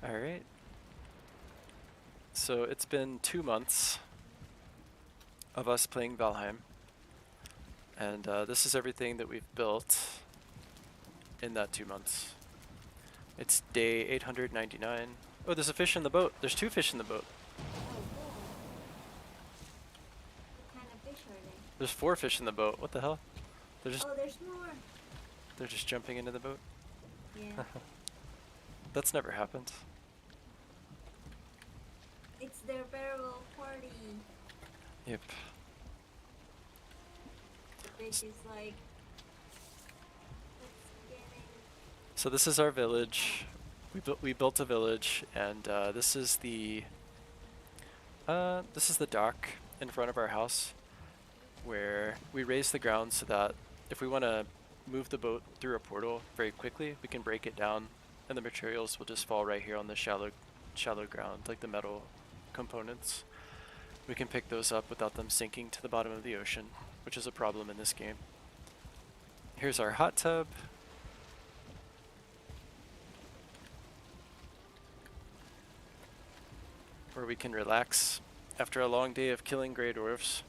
Alright. So it's been 2 months of us playing Valheim. And this is everything that we've built in that 2 months. It's day 899. Oh, there's a fish in the boat. There's 2 fish in the boat. What kind of fish are they? There's 4 fish in the boat. What the hell? They're just Oh, there's more. they're just jumping into the boat. Yeah. That's never happened. It's their farewell party. Yep. The fish is like, let's get it. So this is our village. We built a village, and this is the dock in front of our house, where we raise the ground so that if we want to move the boat through a portal very quickly, we can break it down, and the materials will just fall right here on the shallow ground, like the metal components. We can pick those up without them sinking to the bottom of the ocean, which is a problem in this game. Here's our hot tub. Where we can relax after a long day of killing grey dwarves.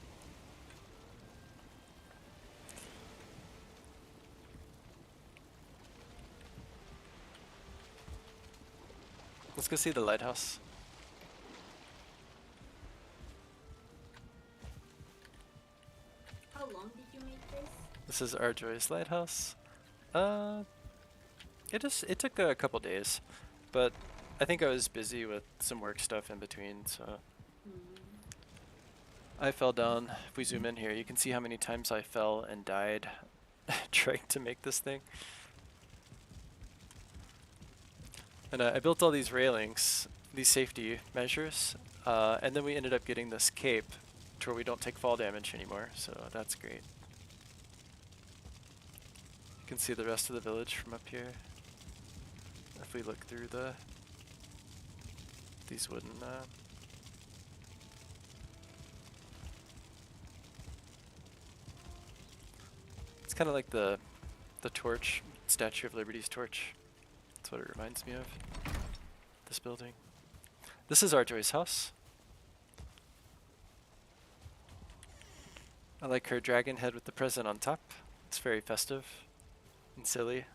Let's go see the lighthouse. How long did you make this? This is Arjoy's lighthouse. It took a couple days, but I think I was busy with some work stuff in between, so I fell down. If we zoom in here, you can see how many times I fell and died trying to make this thing. And I built all these railings, these safety measures, and then we ended up getting this cape to where we don't take fall damage anymore, so that's great. You can see the rest of the village from up here. If we look through these wooden it's kind of like the torch, Statue of Liberty's torch. That's what it reminds me of. This building. This is Arjoy's house. I like her dragon head with the present on top. It's very festive and silly.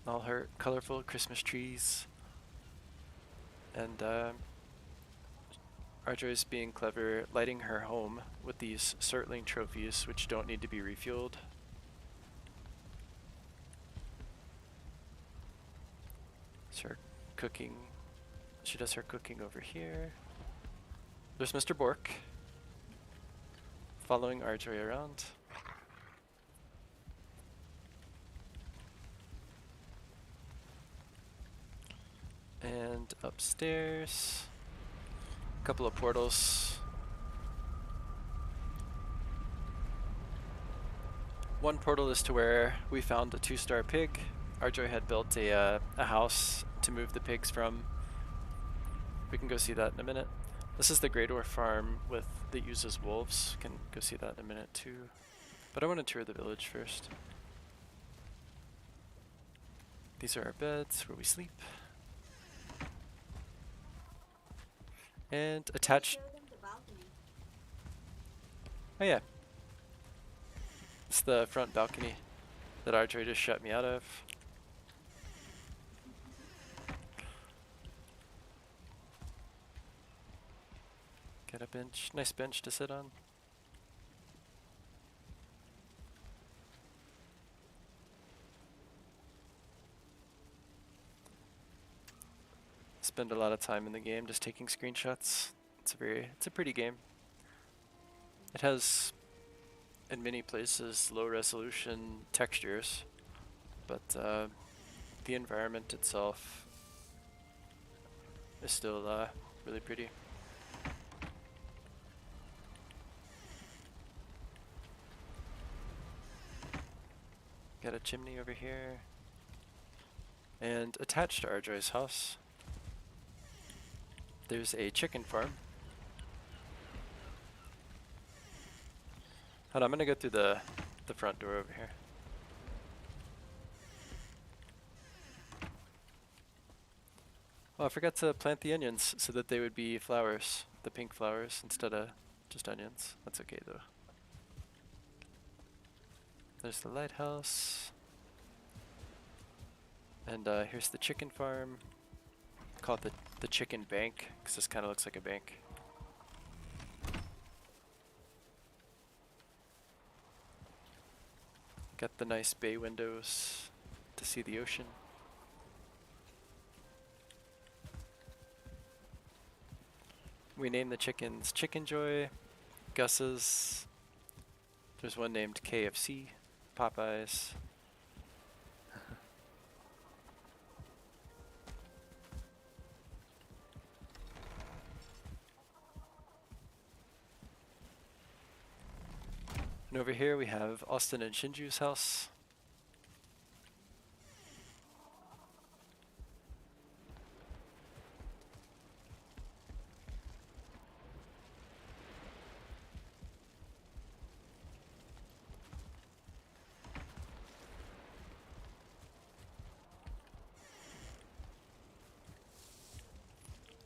All her colorful Christmas trees. And Arjoy's being clever, lighting her home with these Surtling trophies, which don't need to be refueled. It's her cooking. She does her cooking over here. There's Mr. Bork following Arjoy around. And upstairs, a couple of portals. One portal is to where we found a 2-star pig. Arjoy had built a house to move the pigs from. We can go see that in a minute. This is the Grey Dwarf farm that uses wolves. Can go see that in a minute too. But I want to tour the village first. These are our beds where we sleep. And attached. Show them the balcony. Oh yeah. It's the front balcony that Arjoy just shut me out of. Got a bench, nice bench to sit on. Spend a lot of time in the game just taking screenshots. It's a pretty game. It has, in many places, low resolution textures, but the environment itself is still really pretty. Got a chimney over here. And attached to Arjoy's house, there's a chicken farm. Hold on, I'm gonna go through the front door over here. Oh, I forgot to plant the onions so that they would be flowers, the pink flowers, instead of just onions. That's okay though. There's the lighthouse. And here's the chicken farm. Call it the chicken bank, because this kind of looks like a bank. Got the nice bay windows to see the ocean. We named the chickens Chicken Joy, Gus's. There's one named KFC, Popeyes. And over here we have Austin and Shinju's house.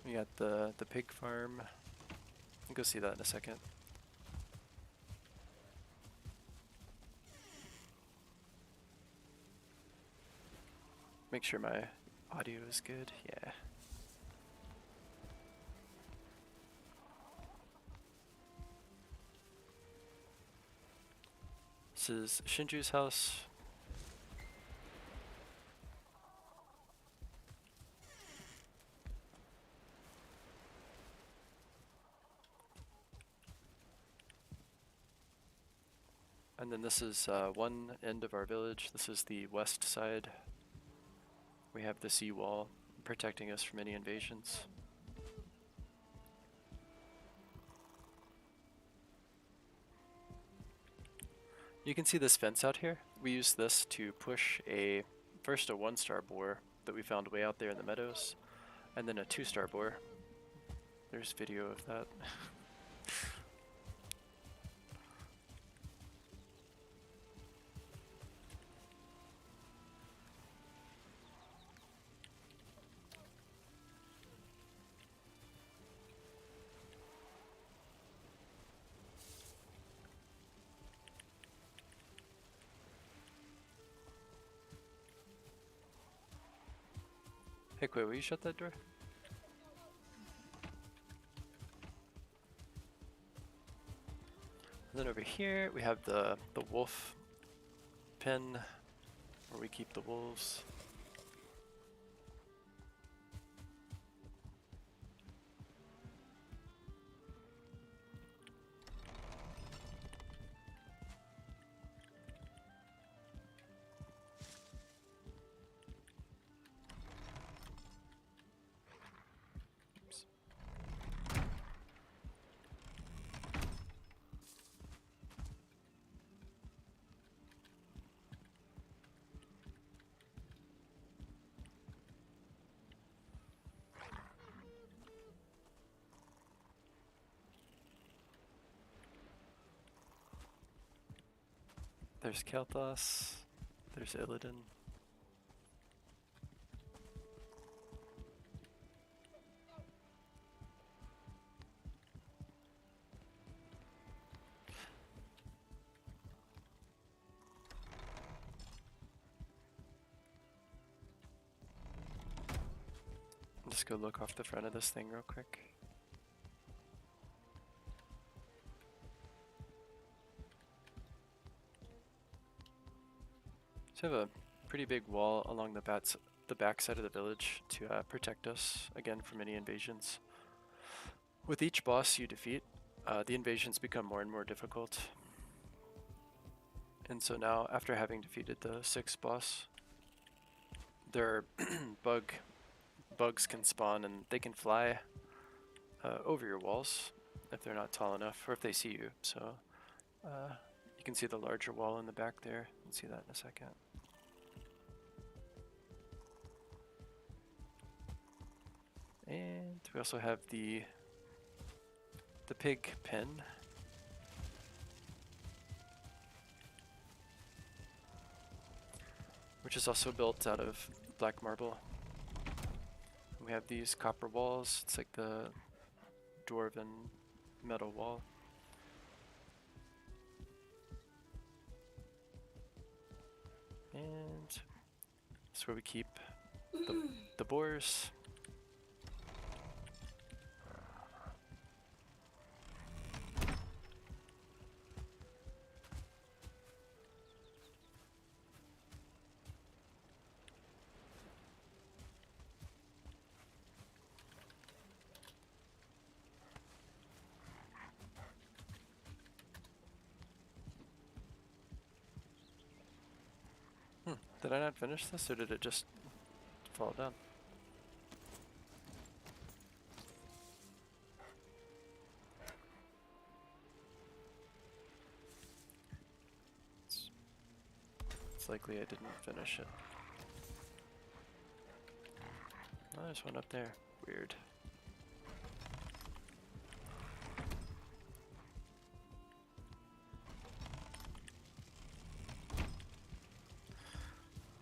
We got the pig farm. We'll go see that in a second. Make sure my audio is good. Yeah. This is Shinju's house. And then this is one end of our village. This is the west side. We have the seawall protecting us from any invasions. You can see this fence out here. We use this to push first a 1-star boar that we found way out there in the meadows, and then a 2-star boar. There's video of that. Hey, Quay, will you shut that door? And then over here we have the wolf pen where we keep the wolves. Oops. There's Kelthos. There's Illidan. Just go look off the front of this thing real quick. So we have a pretty big wall along the back side of the village to protect us, again, from any invasions. With each boss you defeat, the invasions become more and more difficult. And so now, after having defeated the 6th boss, their bugs can spawn and they can fly over your walls if they're not tall enough, or if they see you. So you can see the larger wall in the back there. We'll see that in a second. And we also have the pig pen. Which is also built out of black marble. We have these copper walls. It's like the dwarven metal wall. And that's where we keep the boars. Did I not finish this, or did it just fall down? It's likely I didn't finish it. Oh, there's one up there. Weird.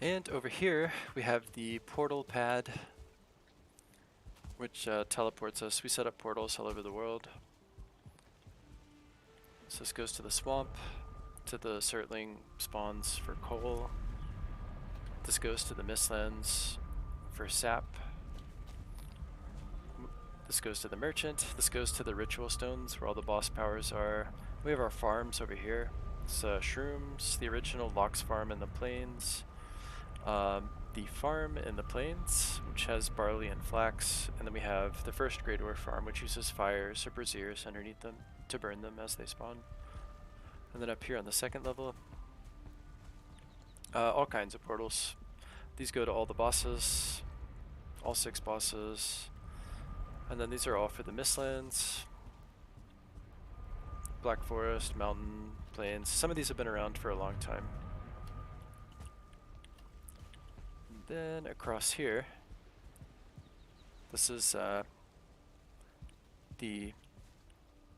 And over here we have the portal pad, which teleports us. We set up portals all over the world. So this goes to the swamp, to the Surtling spawns for coal. This goes to the Mistlands for sap. This goes to the merchant. This goes to the ritual stones where all the boss powers are. We have our farms over here. It's shrooms, the original Lox farm in the plains. The farm in the plains, which has barley and flax, and then we have the first Great Ore farm, which uses fires or braziers underneath them to burn them as they spawn. And then up here on the second level, all kinds of portals. These go to all the bosses, all 6 bosses, and then these are all for the Mistlands, Black Forest, Mountain, Plains. Some of these have been around for a long time. Then across here, this is the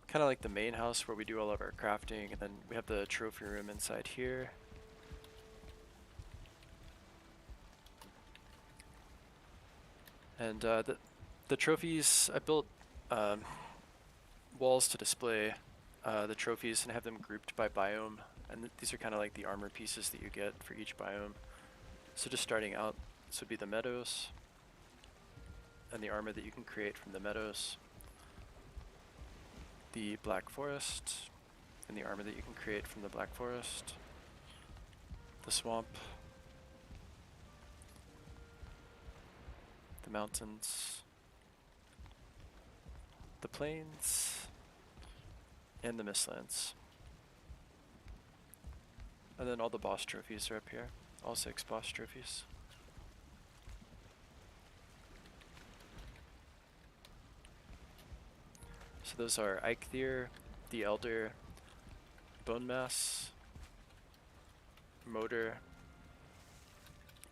kind of like the main house where we do all of our crafting, and then we have the trophy room inside here. And the trophies, I built walls to display the trophies and have them grouped by biome, and these are kind of like the armor pieces that you get for each biome. So just starting out, this would be the meadows, and the armor that you can create from the meadows. The Black Forest, and the armor that you can create from the Black Forest. The swamp. The mountains. The plains. And the Mistlands. And then all the boss trophies are up here. All 6 boss trophies. So those are Eikthyr, the Elder, Bone Mass, Motor,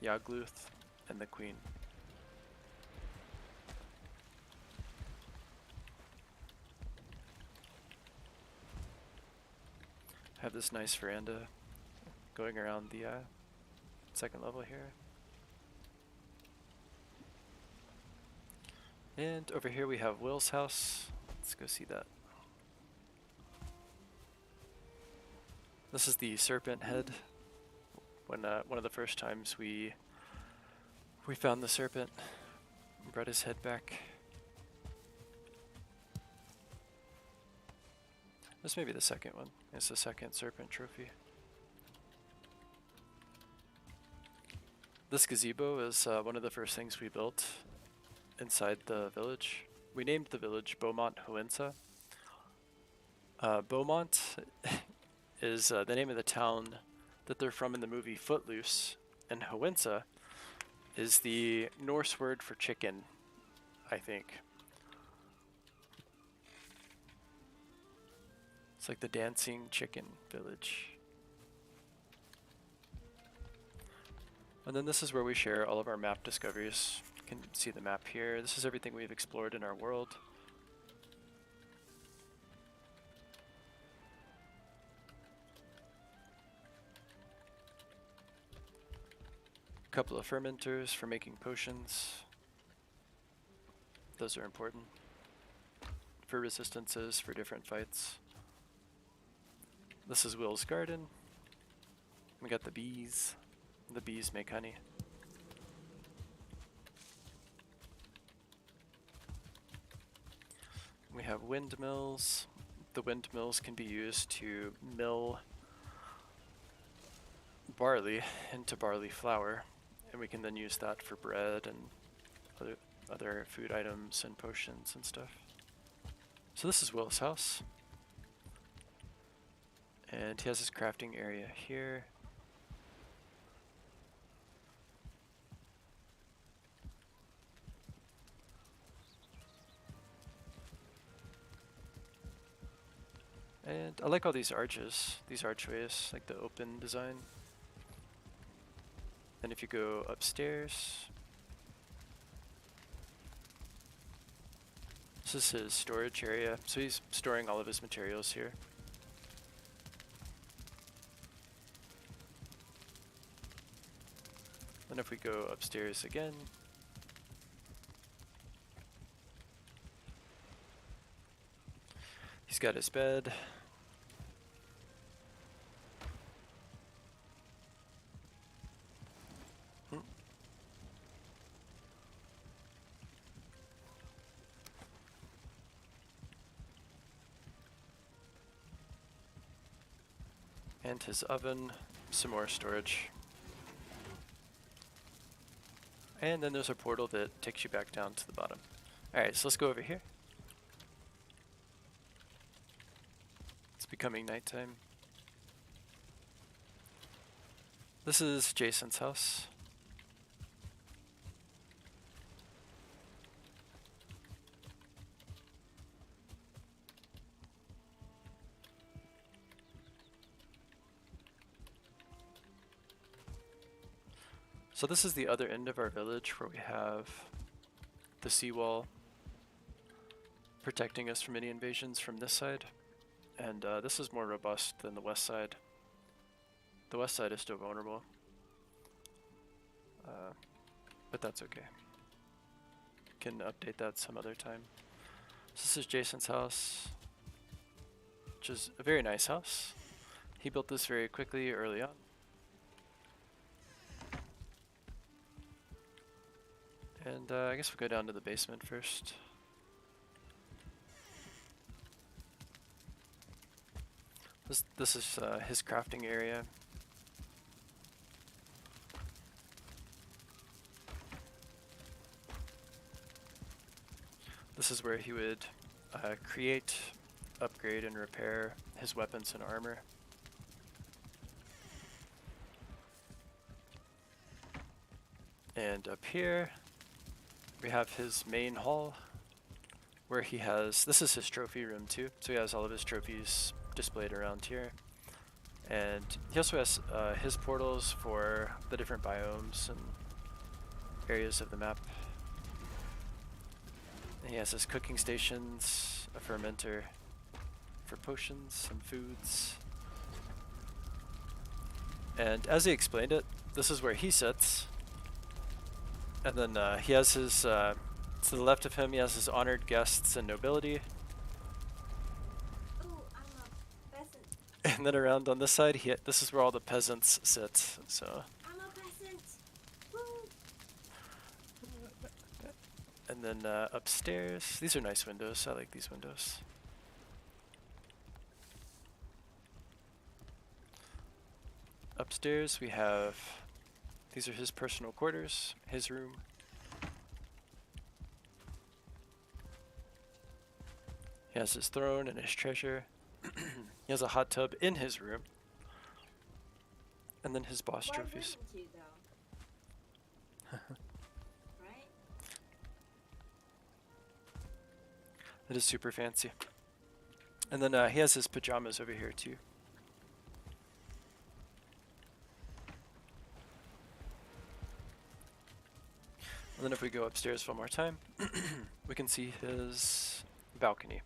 Yagluth, and the Queen. I have this nice veranda going around the second level here. And over here we have Will's house. Let's go see that. This is the serpent head. When one of the first times we found the serpent and brought his head back. This may be the second one. It's the second serpent trophy. This gazebo is one of the first things we built inside the village. We named the village Beaumont Hoensa. Beaumont is the name of the town that they're from in the movie Footloose, and Hoensa is the Norse word for chicken, I think. It's like the dancing chicken village. And then this is where we share all of our map discoveries. You can see the map here. This is everything we've explored in our world. A couple of fermenters for making potions. Those are important for resistances for different fights. This is Will's garden. We got the bees. The bees make honey. We have windmills. The windmills can be used to mill barley into barley flour, and we can then use that for bread and other food items and potions and stuff. So this is Will's house. And he has his crafting area here. And I like all these arches, these archways, like the open design. And if you go upstairs, this is his storage area. So he's storing all of his materials here. And if we go upstairs again, he's got his bed. And his oven, some more storage. And then there's a portal that takes you back down to the bottom. Alright, so let's go over here. It's becoming nighttime. This is Jason's house. So this is the other end of our village where we have the seawall protecting us from any invasions from this side. And this is more robust than the west side. The west side is still vulnerable. But that's okay. Can update that some other time. So this is Jason's house, which is a very nice house. He built this very quickly early on. And I guess we'll go down to the basement first. This is his crafting area. This is where he would create, upgrade, and repair his weapons and armor. And up here, we have his main hall, where he has, this is his trophy room too, so he has all of his trophies displayed around here. And he also has his portals for the different biomes and areas of the map. And he has his cooking stations, a fermenter for potions and foods. And as he explained it, this is where he sits. And then he has his, to the left of him, he has his honored guests and nobility. Oh, I'm a peasant. And then around on this side, this is where all the peasants sit, so. I'm a peasant. Woo. And then upstairs, these are nice windows, I like these windows. Upstairs we have, these are his personal quarters, his room. He has his throne and his treasure. He has a hot tub in his room. And then his boss Why trophies. wouldn't you though? Right? It is super fancy. And then he has his pajamas over here too. And then if we go upstairs one more time, we can see his balcony.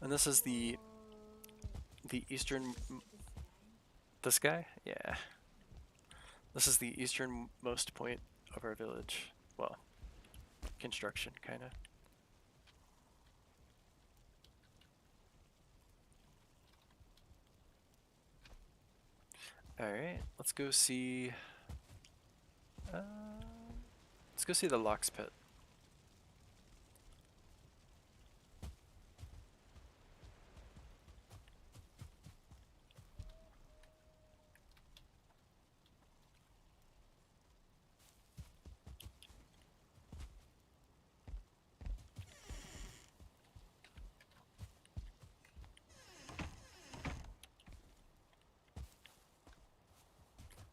And this is the eastern, this guy? Yeah. This is the easternmost point of our village. Well, construction, kind of. Alright, let's go see... let's go see the Lox Pit.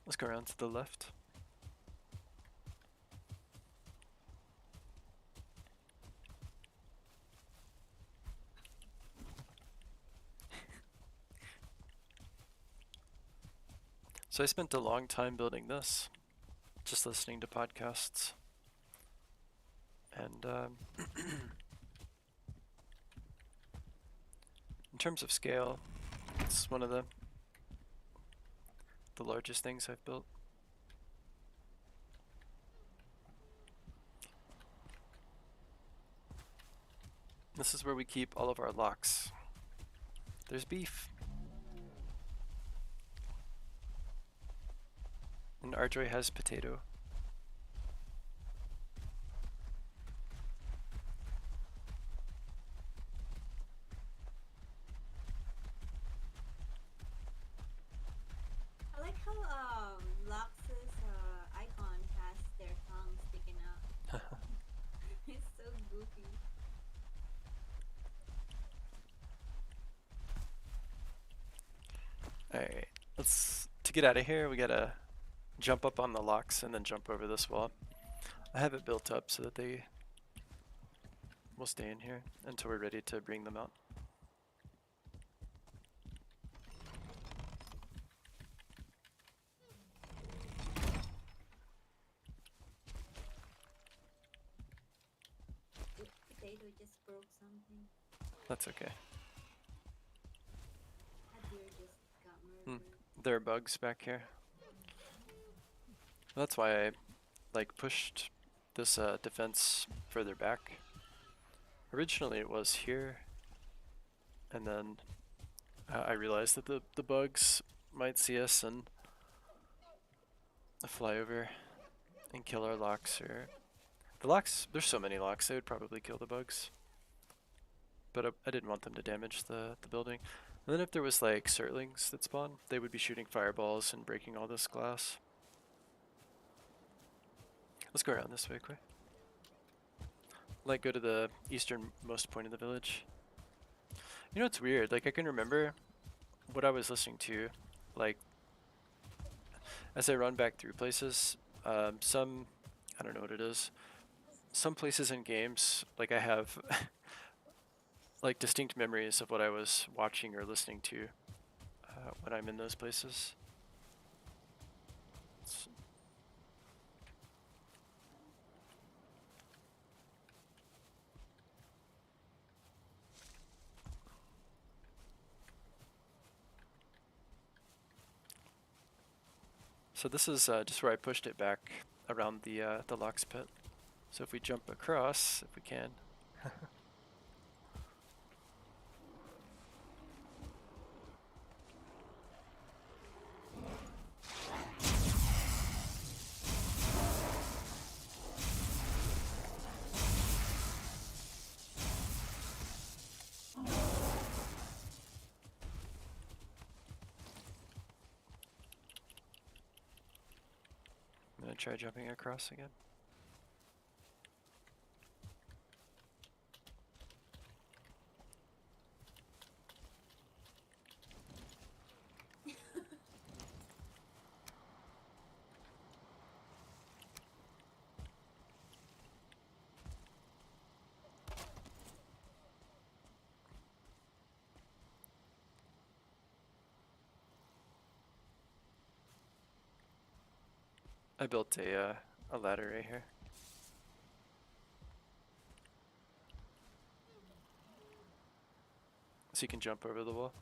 Let's go around to the left. So I spent a long time building this, just listening to podcasts. And in terms of scale, it's one of the largest things I've built. This is where we keep all of our locks. There's beef. And Arjoy has potato. I like how Lux's icon has their tongue sticking out. It's so goofy. Alright, to get out of here, we gotta jump up on the locks and then jump over this wall. I have it built up so that they will stay in here until we're ready to bring them out. The potato just broke something. That's okay. A deer just got murdered. There are bugs back here. That's why I pushed this defense further back. Originally it was here, and then I realized that the bugs might see us and fly over and kill our locks. Or the locks, there's so many locks, they would probably kill the bugs. But I didn't want them to damage the building. And then if there was like Surtlings that spawn, they would be shooting fireballs and breaking all this glass. Let's go around this way quick. Go to the easternmost point of the village. You know, it's weird, I can remember what I was listening to, as I run back through places. Some, I don't know what it is, some places in games, I have distinct memories of what I was watching or listening to when I'm in those places. So this is just where I pushed it back around the Lox Pit. So if we jump across, if we can. I'm gonna try jumping across again. I built a ladder right here. So you can jump over the wall.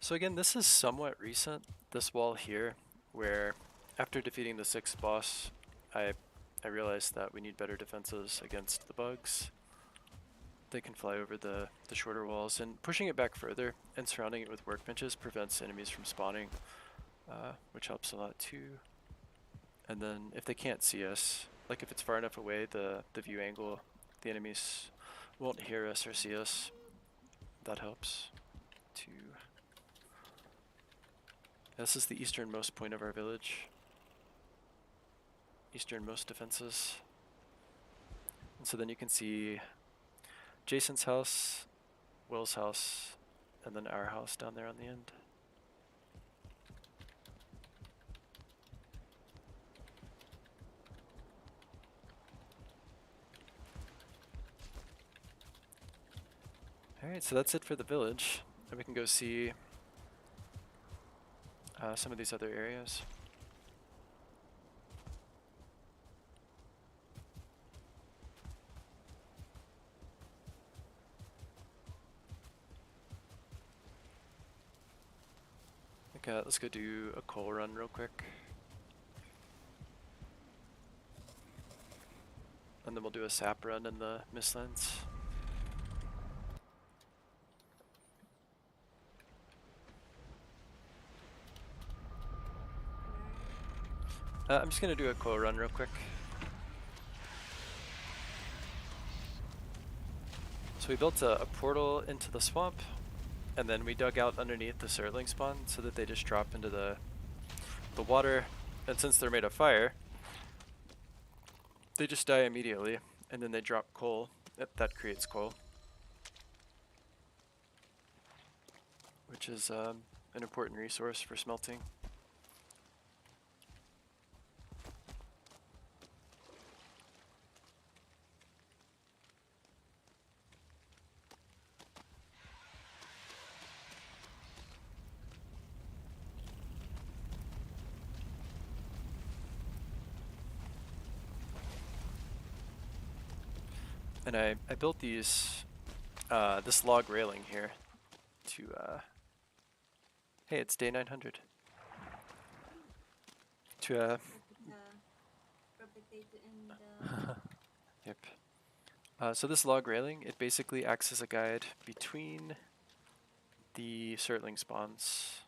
So again, this is somewhat recent, this wall here, where after defeating the 6th boss, I realized that we need better defenses against the bugs. They can fly over the shorter walls, and pushing it back further and surrounding it with workbenches prevents enemies from spawning, which helps a lot too. And then if they can't see us, like if it's far enough away, the view angle, the enemies won't hear us or see us. That helps too. This is the easternmost point of our village. Easternmost defenses. And so then you can see Jason's house, Will's house, and then our house down there on the end. Alright, so that's it for the village. And we can go see some of these other areas. Okay, let's go do a coal run real quick. And then we'll do a sap run in the Mistlands. I'm just gonna do a coal run real quick. So we built a portal into the swamp, and then we dug out underneath the surtling spawn so that they just drop into the water, and since they're made of fire, they just die immediately, and then they drop coal. That creates coal, which is an important resource for smelting. And I built these, this log railing here to, hey, it's day 900. To, yep. So this log railing, it basically acts as a guide between the surtling spawns.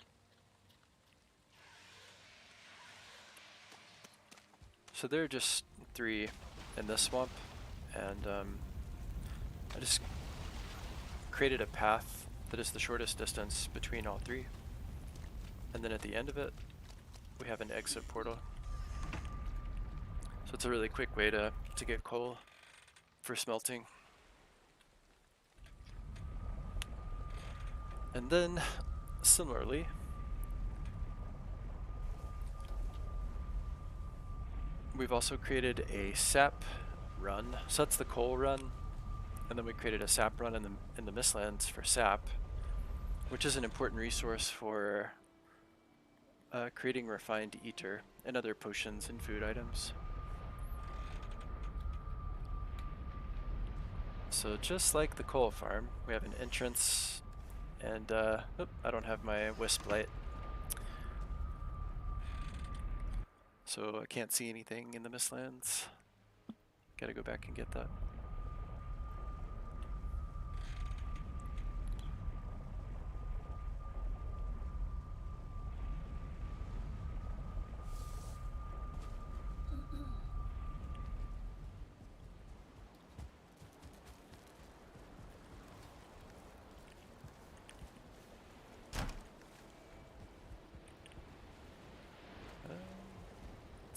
So there are just 3 in this swamp, and I just created a path that is the shortest distance between all 3. And then at the end of it, we have an exit portal. So it's a really quick way to get coal for smelting. And then, similarly, we've also created a sap run. So that's the coal run. And then we created a sap run in the Mistlands for sap, which is an important resource for creating refined ether and other potions and food items. So just like the coal farm, we have an entrance, and I don't have my wisp light, so I can't see anything in the Mistlands. Gotta go back and get that.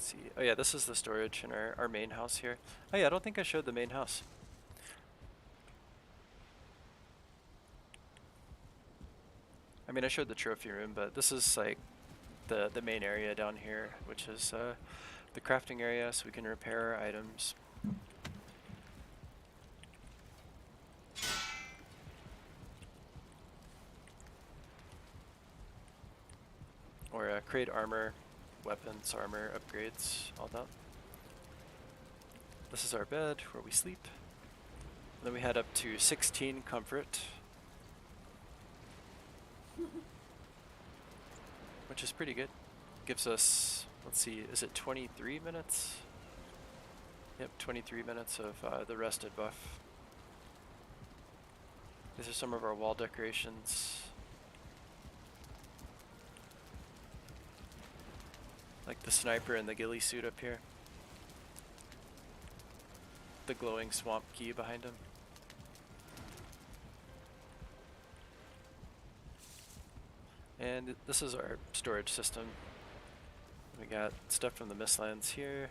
See. Oh yeah, this is the storage in our main house here. Oh yeah, I don't think I showed the main house. I mean, I showed the trophy room, but this is like the main area down here, which is the crafting area, so we can repair our items. Or create armor, weapons, armor, upgrades, all that. This is our bed where we sleep. And then we had up to 16 comfort. which is pretty good. Gives us, let's see, is it 23 minutes? Yep, 23 minutes of the rested buff. These are some of our wall decorations. Like the sniper and the ghillie suit up here. The glowing swamp key behind him. And this is our storage system. We got stuff from the Mistlands here.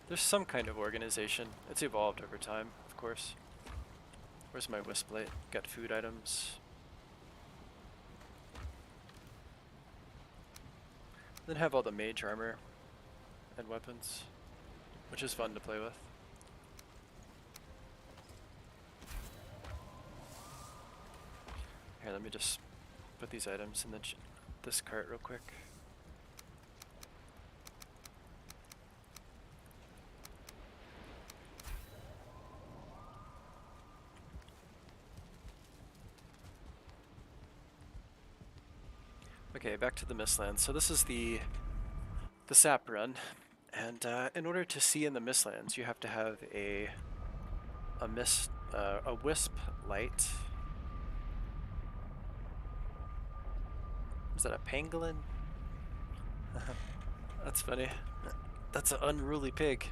There's some kind of organization. It's evolved over time, of course. Where's my wisp light? Got food items. Then have all the mage armor and weapons, which is fun to play with. Here, let me just put these items in this cart real quick. Okay, back to the Mistlands. So this is the sap run, and in order to see in the Mistlands, you have to have a wisp light. Is that a pangolin? That's funny. That's an unruly pig.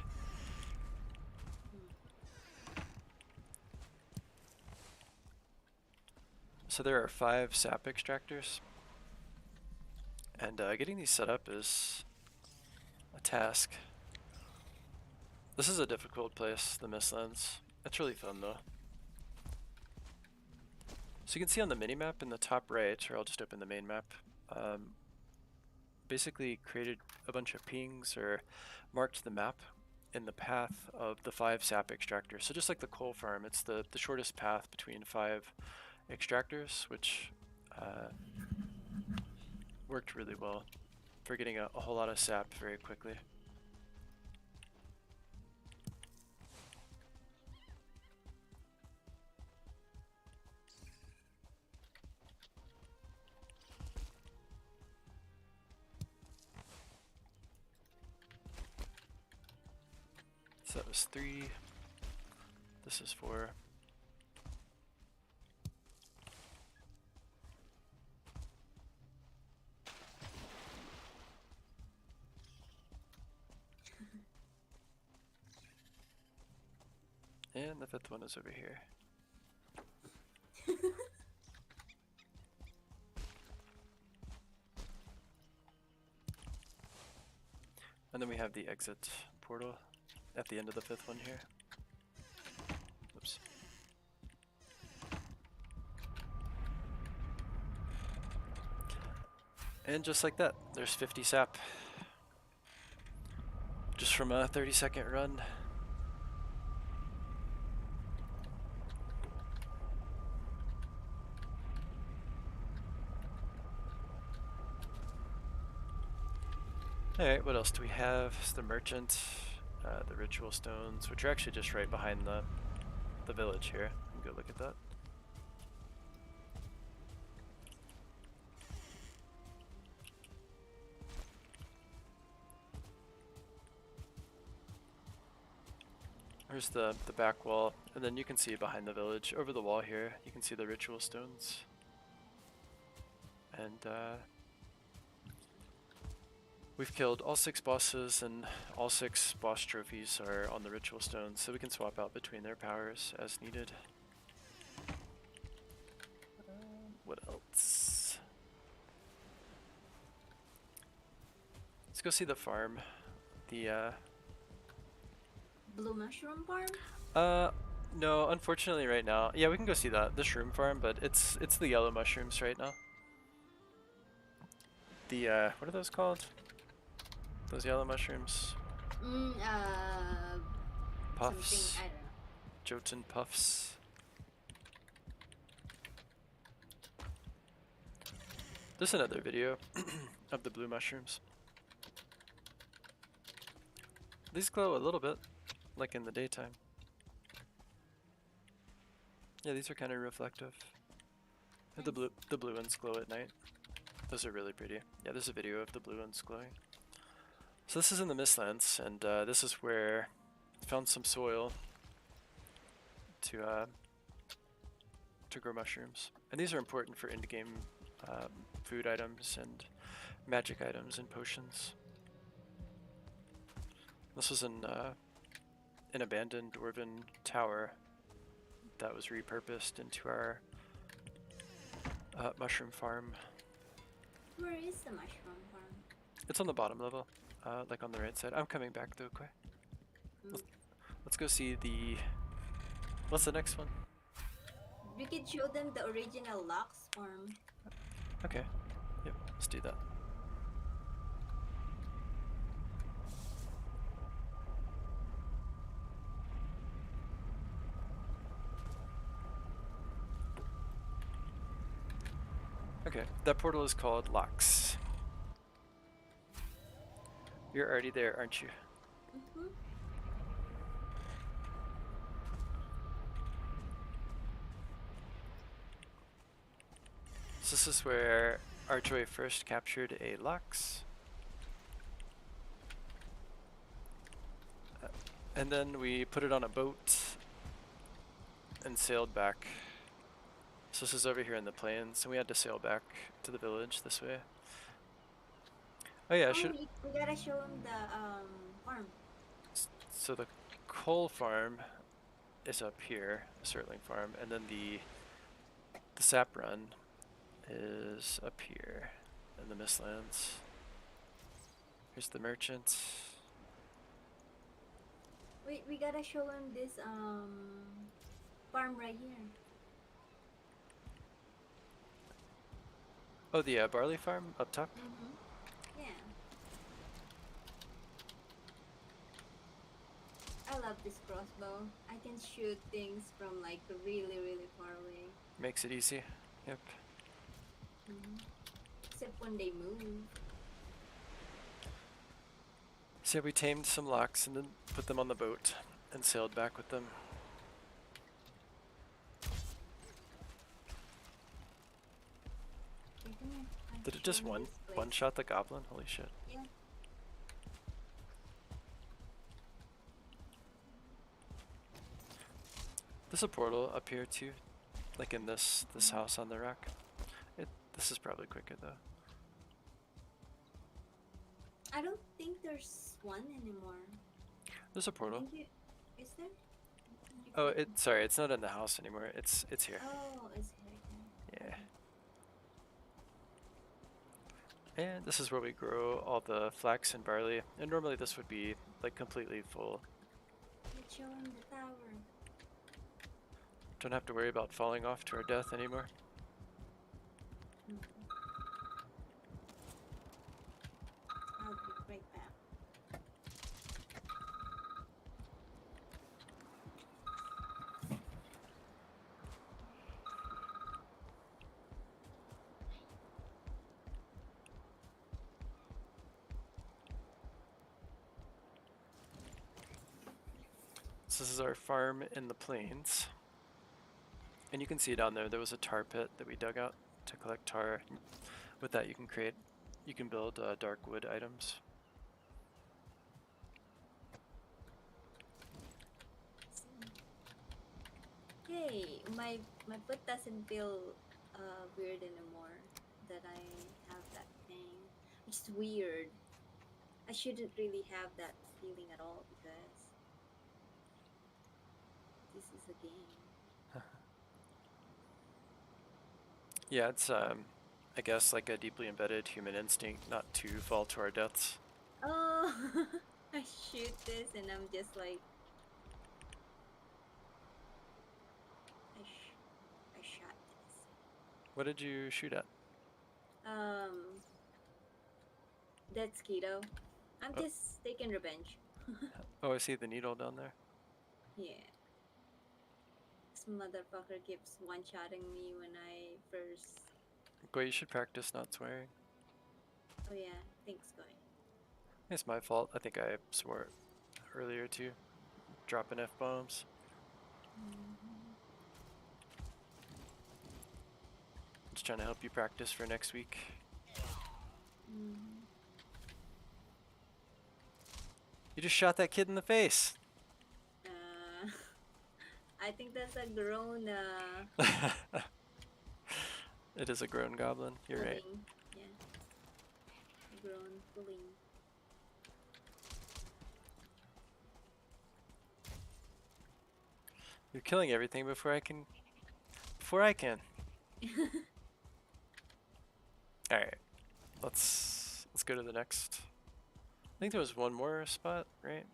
So there are 5 sap extractors. And getting these set up is a task. This is a difficult place, the Mistlands. It's really fun though. So you can see on the minimap in the top right, or I'll just open the main map, basically created a bunch of pings or marked the map in the path of the 5 sap extractors. So just like the coal farm, it's the shortest path between 5 extractors, which worked really well for getting a whole lot of sap very quickly. So that was 3. This is 4. And the 5th one is over here. And then we have the exit portal at the end of the 5th one here. Oops. And just like that, there's 50 sap. Just from a 30-second run. Alright, what else do we have? It's the merchant, the ritual stones, which are actually just right behind the village here. You can go look at that. Here's the back wall, and then you can see behind the village, over the wall here, you can see the ritual stones. And we've killed all 6 bosses, and all 6 boss trophies are on the ritual stones, so we can swap out between their powers as needed. What else? Let's go see the farm. The Blue mushroom farm? No, unfortunately right now. Yeah, we can go see that, the shroom farm, but it's the yellow mushrooms right now. The, what are those called? Those yellow mushrooms? Puffs. Something, I don't know. Jotun puffs. There's another video of the blue mushrooms. These glow a little bit, like in the daytime. Yeah, these are kind of reflective. Nice. The blue ones glow at night. Those are really pretty. Yeah, there's a video of the blue ones glowing. So this is in the Mistlands, and this is where I found some soil to grow mushrooms. And these are important for in-game food items and magic items and potions. This was an abandoned dwarven tower that was repurposed into our mushroom farm. Where is the mushroom farm? It's on the bottom level, like on the right side. I'm coming back though, Quay. Mm. Let's go see the... What's the next one? We could show them the original Lux farm. Okay. Yep, let's do that. Okay, that portal is called Lux. You're already there, aren't you? Mm-hmm. So this is where Archway first captured a Lux. And then we put it on a boat and sailed back. So this is over here in the plains, and we had to sail back to the village this way. Oh yeah, Oh, we gotta show them the farm. So the coal farm is up here, the Surtling farm, and then the sap run is up here in the Mistlands. Here's the merchant. Wait, we gotta show them this farm right here. Oh, the barley farm up top? Mm-hmm. Yeah. I love this crossbow. I can shoot things from like really, really far away. Makes it easy. Yep. Mm-hmm. Except when they move. So yeah, we tamed some locks and then put them on the boat and sailed back with them. Wait, come here. Did it just Show me this place. one shot the goblin? Holy shit. Yeah. There's a portal up here too, like in this house on the rock. This is probably quicker though. I don't think there's one anymore. There's a portal. Is there? Oh, sorry, it's not in the house anymore. It's here. Oh, it's here. Yeah. And this is where we grow all the flax and barley. And normally this would be like completely full. Let's show him the tower. Don't have to worry about falling off to our death anymore. I'll be right back. So this is our farm in the plains. And you can see down there was a tar pit that we dug out to collect tar. With that you can build dark wood items. Hey, my foot doesn't feel weird anymore that I have that thing. It's weird. I shouldn't really have that feeling at all because this is a game. Yeah, it's I guess like a deeply embedded human instinct not to fall to our deaths. Oh, I shoot this and I'm just like, I shot this. What did you shoot at? That's keto. I'm just taking revenge. Oh, I see the needle down there. Yeah. This motherfucker keeps one-shotting me when I first... Boy, you should practice not swearing. Oh yeah, thanks, Goy. It's my fault. I think I swore earlier too. Dropping F-bombs. Just trying to help you practice for next week. Mm. You just shot that kid in the face. Uh, I think that's a grown It is a grown goblin. You're right. pulling. Yeah, grown pulling. You're killing everything before I can. Before I can. All right. Let's go to the next. I think there was one more spot, right?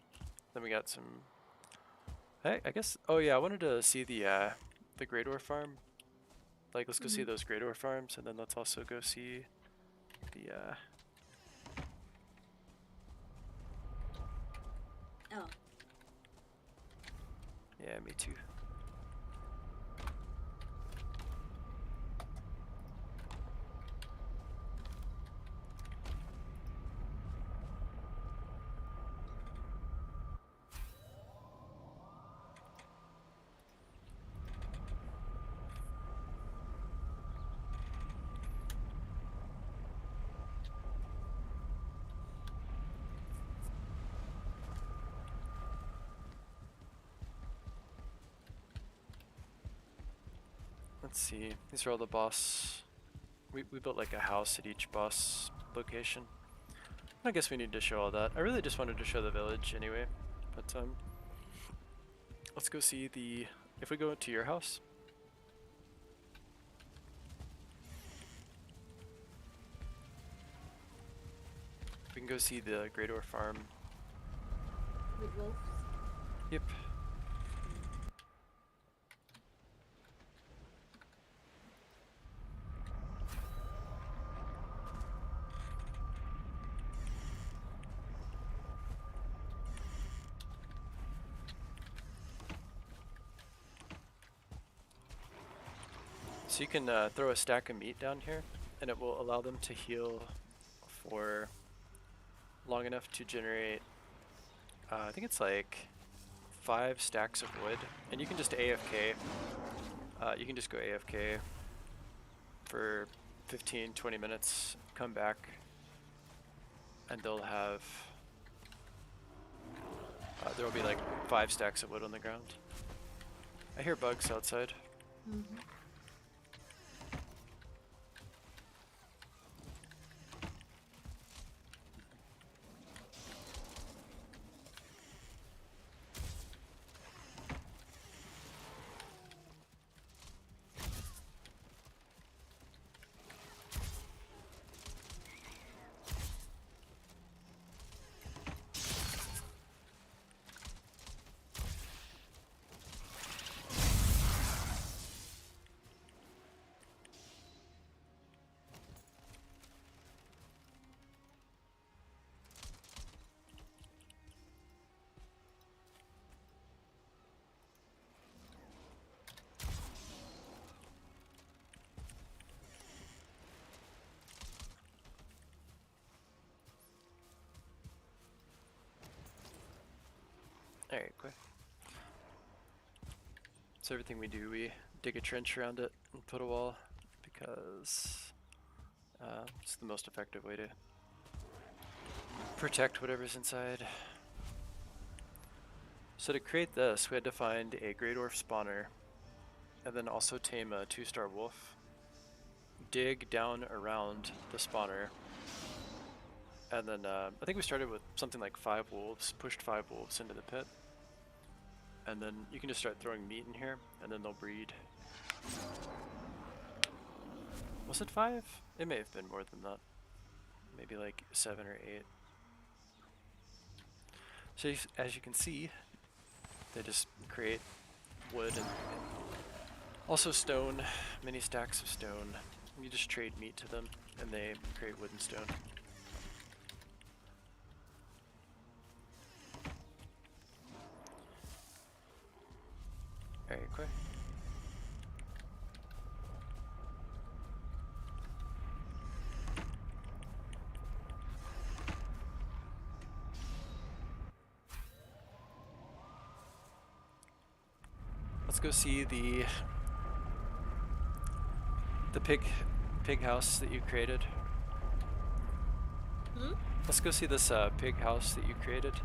Then we got some. I guess. Oh yeah, I wanted to see the Great Ore farm. Like, let's go see Mm-hmm. those Great Ore farms, and then let's also go see the. Oh, Yeah, me too. Let's see. These are all the boss. We built like a house at each boss location. I guess we need to show all that. I really just wanted to show the village anyway. But let's go see the. If we go to your house, we can go see the Great Ore farm. with wolves. Yep. So you can throw a stack of meat down here, and it will allow them to heal for long enough to generate. I think it's like 5 stacks of wood, and you can just AFK. You can just go AFK for 15-20 minutes, come back, and they'll have. There will be like 5 stacks of wood on the ground. I hear bugs outside. Mm-hmm. Alright, quick. So everything we do, we dig a trench around it and put a wall, because it's the most effective way to protect whatever's inside. So to create this, we had to find a Great Orc spawner, and then also tame a 2-star wolf. Dig down around the spawner, and then I think we started with something like 5 wolves, pushed 5 wolves into the pit. And then you can just start throwing meat in here, and then they'll breed. Was it 5? It may have been more than that. Maybe like 7 or 8. So as you can see, they just create wood and also stone, many stacks of stone. You just trade meat to them, and they create wood and stone. Alright, quick. Let's go see the pig pig house that you created. Hmm? Let's go see this pig house that you created. Okay.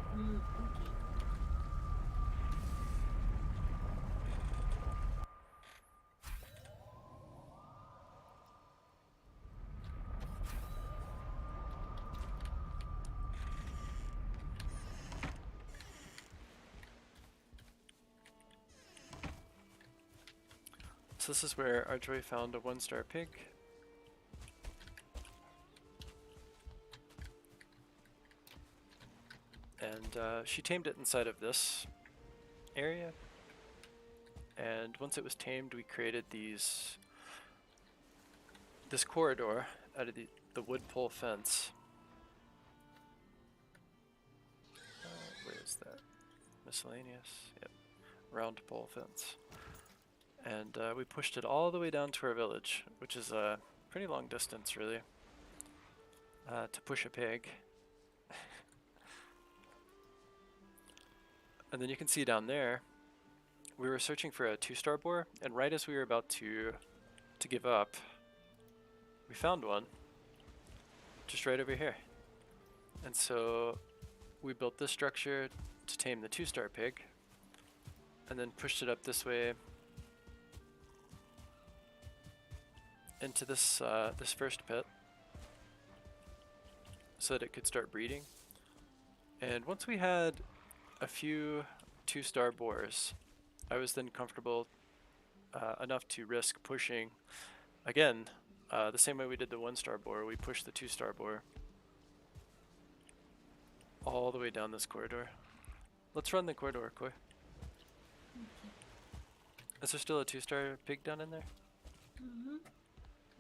So this is where Arjoy found a 1-star pig. And she tamed it inside of this area. And once it was tamed, we created this corridor out of the wood pole fence. Where is that? Miscellaneous. Yep. Round pole fence. And we pushed it all the way down to our village, which is a pretty long distance, really, to push a pig. And then you can see down there, we were searching for a 2-star boar, and right as we were about to give up, we found one, just right over here. And so we built this structure to tame the 2-star pig, and then pushed it up this way into this this first pit, so that it could start breeding. And once we had a few 2-star boars, I was then comfortable enough to risk pushing again the same way we did the 1-star boar. We pushed the 2-star boar all the way down this corridor. Let's run the corridor, Koi. Is there still a 2-star pig down in there? Mm-hmm.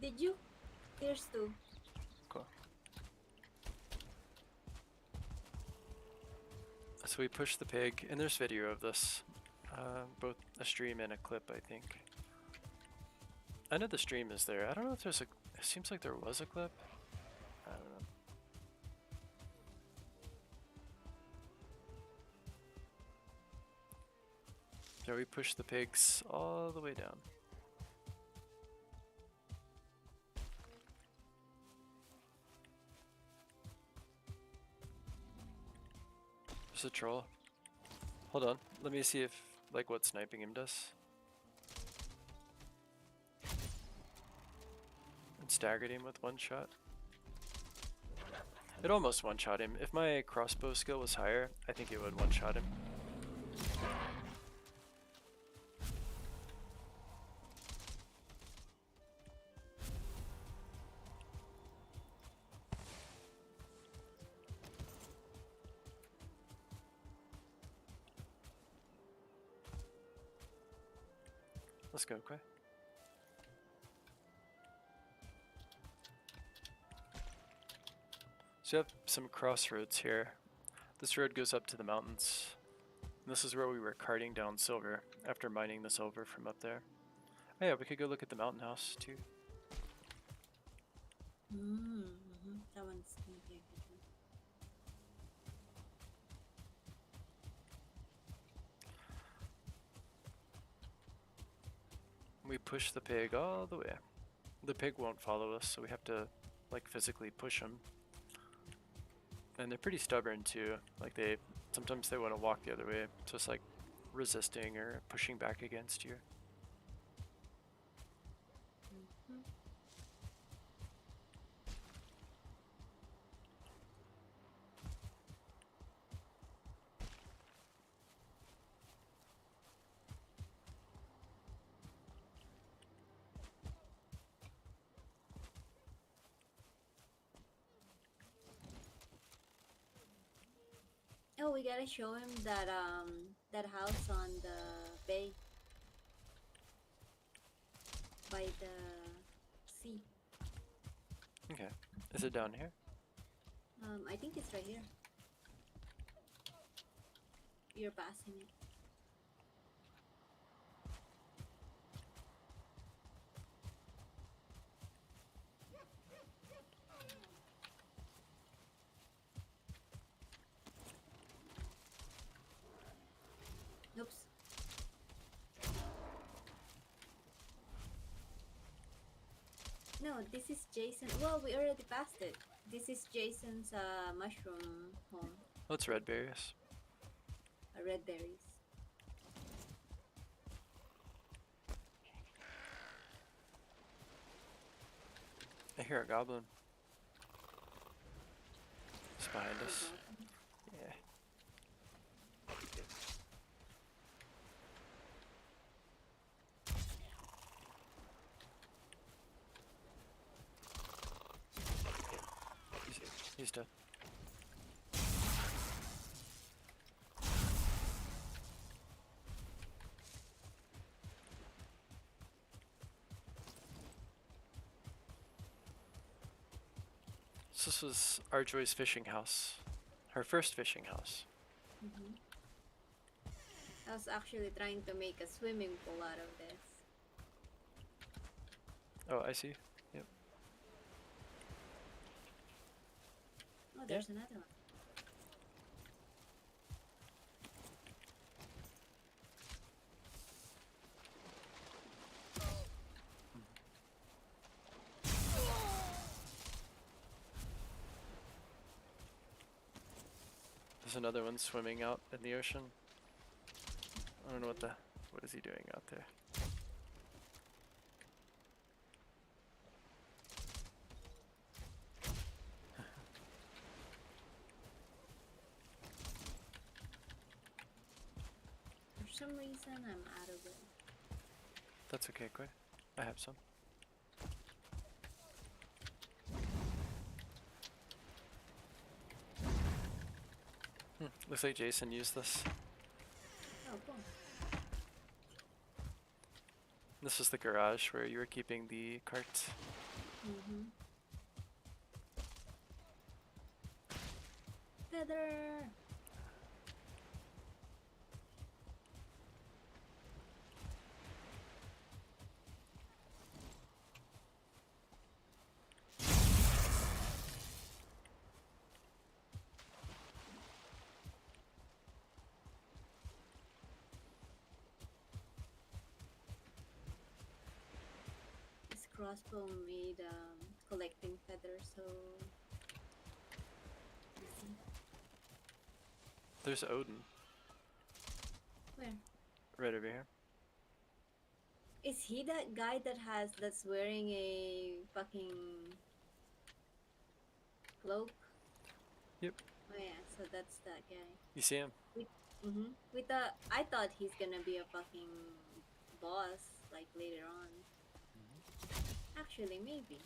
Did you? There's 2. Cool. So we pushed the pig, and there's video of this, both a stream and a clip, I think. I know the stream is there. I don't know if there's a. It seems like there was a clip. I don't know. Yeah, we pushed the pigs all the way down. There's a troll. Hold on, let me see if, like, what sniping him does. And staggered him with 1 shot. It almost 1-shot him. If my crossbow skill was higher, I think it would 1-shot him. Let's go, Quay. So you have some crossroads here. This road goes up to the mountains. And this is where we were carting down silver after mining the silver from up there. Oh yeah, we could go look at the mountain house too. Mm-hmm. That one's gonna be a good one. We push the pig all the way. The pig won't follow us, so we have to, like, physically push them. And they're pretty stubborn too. Like, sometimes they want to walk the other way, so it's like resisting or pushing back against you. Mm-hmm. Oh, we gotta show him that house on the bay by the sea. Okay. Is it down here? I think it's right here. You're passing it. Oops. No, this is Jason. Well, we already passed it. This is Jason's mushroom home. Oh, it's red berries. Red berries. I hear a goblin. It's behind Oh, us. God. Yeah. He's, he's dead. So this was Arjoy's fishing house. Her first fishing house. Mm-hmm. I was actually trying to make a swimming pool out of this. Oh, I see. Yep. Oh, Yeah. there's another one. There's another one swimming out in the ocean. I don't know what is he doing out there? For some reason, I'm out of it. That's okay, Quay. I have some. Looks like Jason used this. Oh, cool. This was the garage where you were keeping the cart. Mm-hmm. Feather! This crossbow made collecting feathers so easy. There's Odin Where? right over here. Is he that guy that's wearing a fucking cloak? Yep. Oh yeah, so that's that guy. You see him? With with the I thought he's gonna be a fucking boss like later on. Actually, maybe.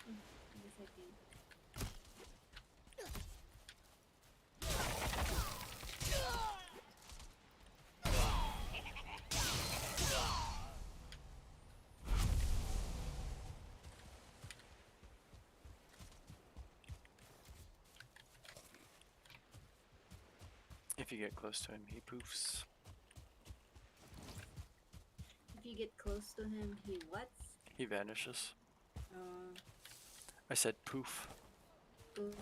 Give me a second. If you get close to him, he poofs. If you get close to him, he what? He vanishes. Uh, I said poof. oof.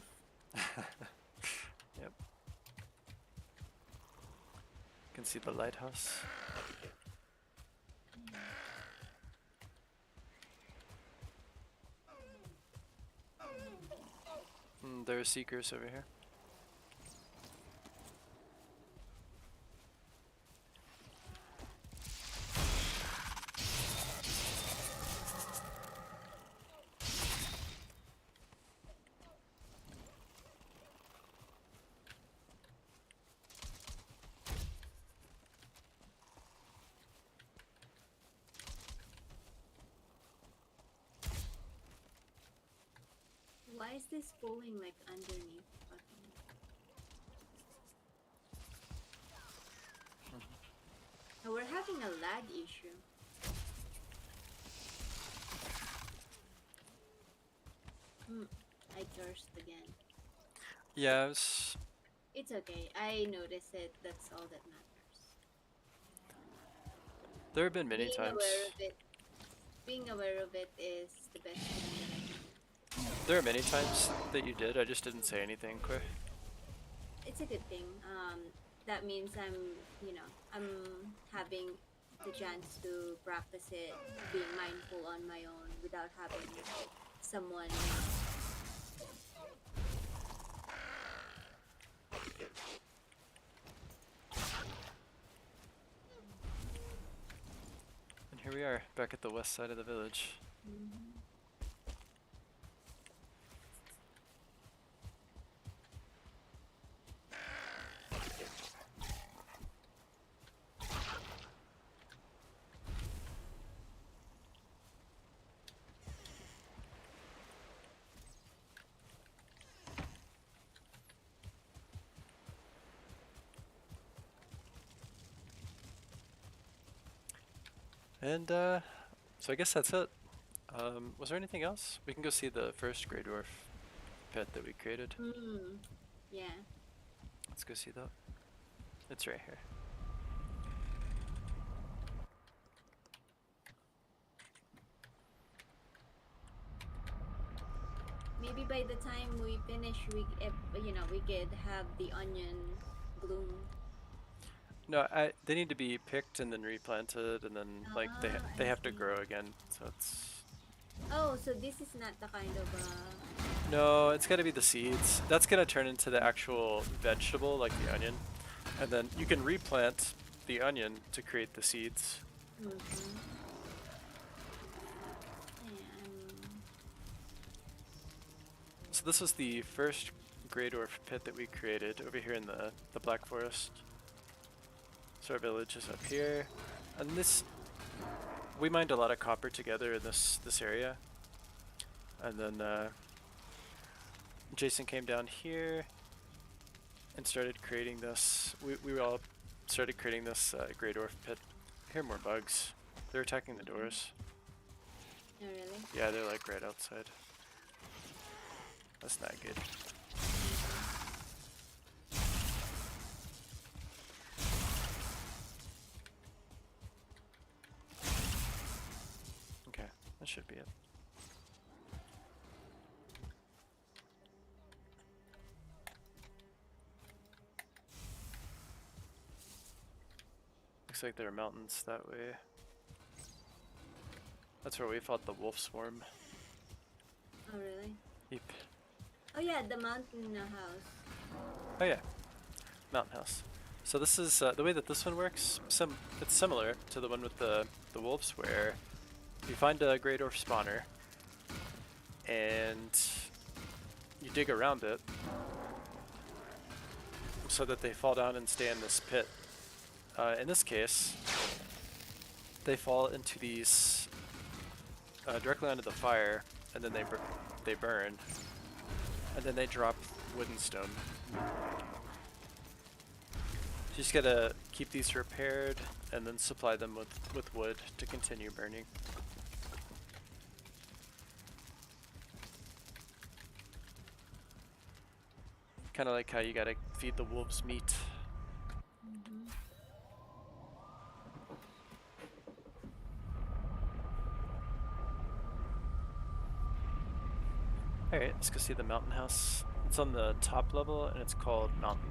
Yep. You can see the lighthouse. There are seekers over here. Why is this falling like underneath? Fucking. Oh, we're having a lag issue. I cursed again. Yeah, it's, It's okay. I noticed it. That's all that matters. there have been many Being times. aware of it. Being aware of it is the best thing that I can do. There are many times that you did. I just didn't say anything, Quay. It's a good thing. That means I'm having the chance to practice it, being mindful on my own without having someone. And here we are, back at the west side of the village. Mhm. And so I guess that's it. Was there anything else? We can go see the first Grey Dwarf pit that we created. Mm. Yeah. Let's go see that. It's right here. Maybe by the time we finish, we could have the onion bloom. No, they need to be picked and then replanted, and then like Ah, they I have to see. grow again. So it's Oh, so this is not the kind of no, it's got to be the seeds. That's gonna turn into the actual vegetable, like the onion, and then you can replant the onion to create the seeds. Mm-hmm. Yeah, So this is the first Grey Dwarf pit that we created over here in the Black Forest. So our village is up here, and this we mined a lot of copper together in this area, and then Jason came down here and started creating this. We all started creating this Grey Dwarf pit. Here are more bugs. They're attacking the doors. oh, really? Yeah, they're like right outside. That's not good. Okay, that should be it. Looks like there are mountains that way. That's where we fought the wolf swarm. Oh, really? Yep. Oh, yeah, the mountain house. Oh yeah, mountain house. So this is the way that this one works. It's similar to the one with the wolves, where you find a Grey Dwarf spawner and you dig around it so that they fall down and stay in this pit. In this case, they fall into these directly onto the fire, and then they burn, and then they drop wood and stone. You just gotta keep these repaired and then supply them with wood to continue burning. Kind of like how you gotta feed the wolves meat. Mm-hmm. Alright, let's go see the mountain house. It's on the top level and it's called Mountain.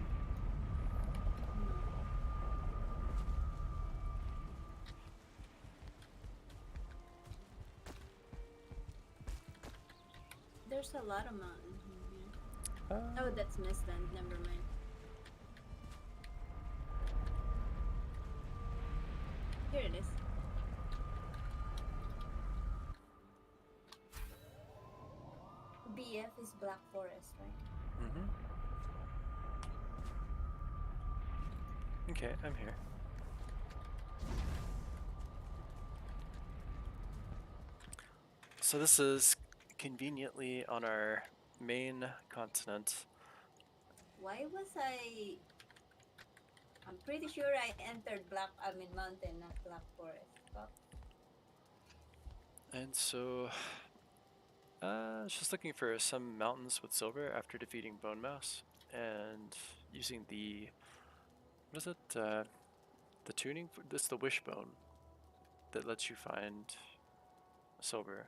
There's a lot of mountains in here. Uh, Oh, that's Mistland. Never mind. Here it is. BF is Black Forest, right? mm-hmm. Okay, I'm here. So this is conveniently on our main continent. Why was I? I'm pretty sure I entered Mountain, not Black Forest. Oh, And so, it's just looking for some mountains with silver after defeating Bone Mouse and using the, what is it? The tuning? This the wishbone that lets you find silver.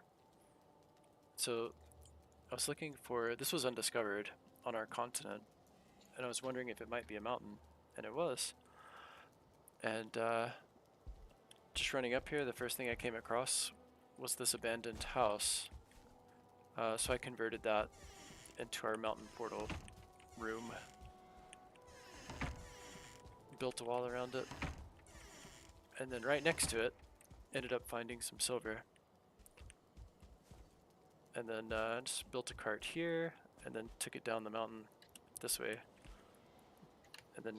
So I was looking for, this was undiscovered on our continent, and I was wondering if it might be a mountain, and it was. And just running up here, the first thing I came across was this abandoned house. So I converted that into our mountain portal room. Built a wall around it. And then right next to it, ended up finding some silver. And then just built a cart here, and then took it down the mountain this way. And then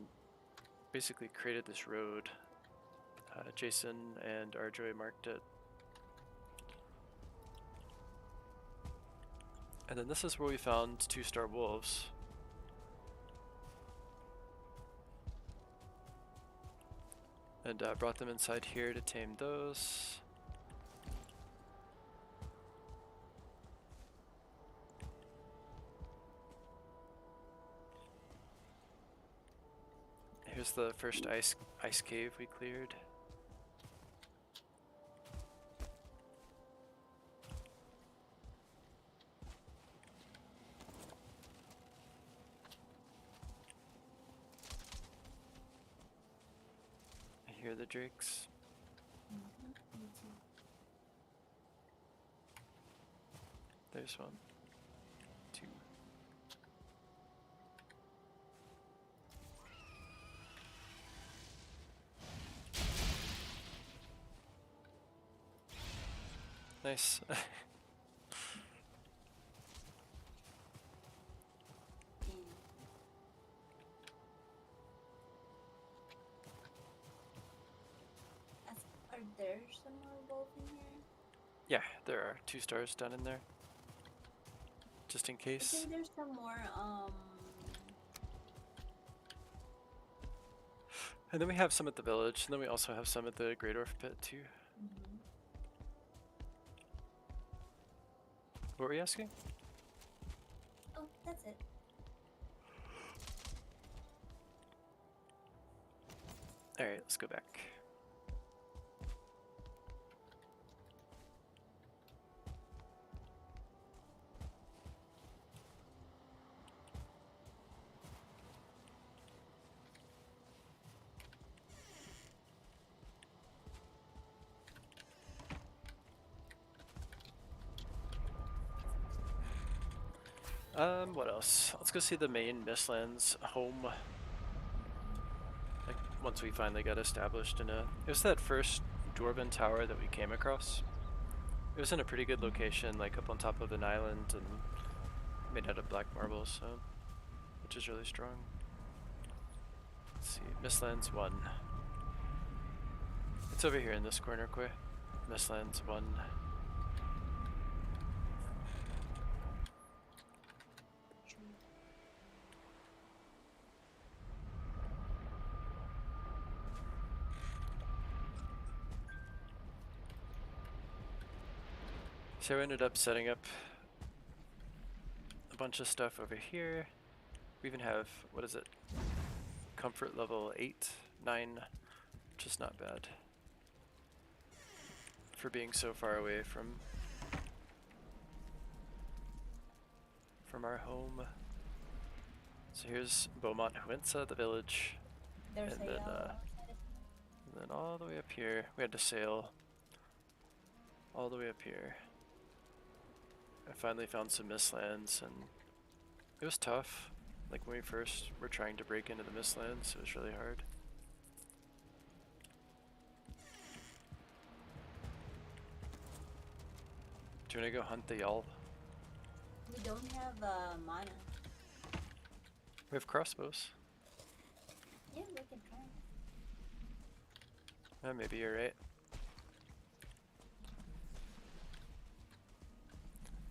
basically created this road. Jason and Arjoy marked it. And then this is where we found 2-star wolves. And brought them inside here to tame those. Here's the first ice cave we cleared. I hear the drakes. Me too. There's one. 2. Nice. Mm. Are there some more wolves in here? Yeah, there are 2 stars down in there. Just in I case. think there's some more And then we have some at the village, and then we also have some at the Great Orph Pit too. mhm. What were you asking? Oh, that's it. Alright, let's go back. What else? Let's go see the main Mistlands home. Like, once we finally got established in a... It was that first dwarven tower that we came across. It was in a pretty good location, like up on top of an island and made out of black marble, so... which is really strong. Let's see, Mistlands 1. It's over here in this corner, Quay. Mistlands 1. So we ended up setting up a bunch of stuff over here. We even have, what is it? Comfort level 8, 9, which is not bad for being so far away from our home. So here's Beaumont Huenza, the village, There's and a then all the way up here. We had to sail all the way up here. I finally found some Mistlands, and it was tough. Like when we first were trying to break into the Mistlands, it was really hard. Do you want to go hunt the Yall? We don't have mana. We have crossbows. Yeah, we can try. Maybe you're right.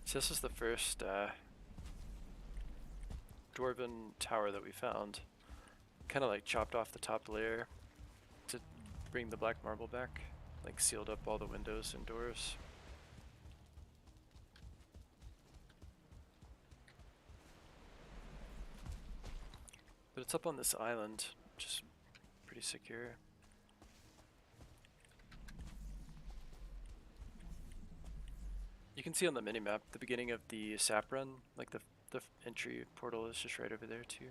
So this is the first dwarven tower that we found. Kind of like chopped off the top layer to bring the black marble back. Like sealed up all the windows and doors. But it's up on this island, which is pretty secure. You can see on the minimap the beginning of the sap run, like the entry portal is just right over there too.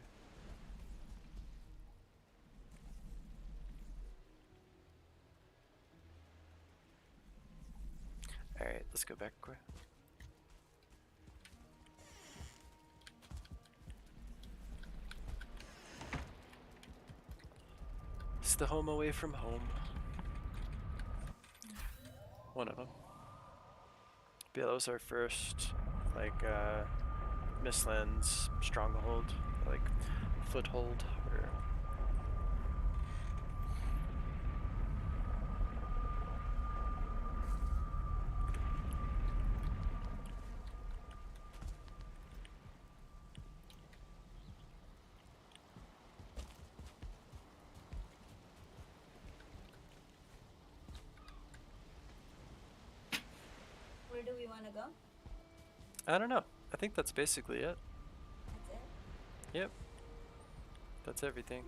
Let's go back quick. It's the home away from home. One of them. But yeah, that was our first, like, Mistlands stronghold, like, foothold, or... Where do we want to go? I don't know. I think that's basically it. That's it. Yep. That's everything.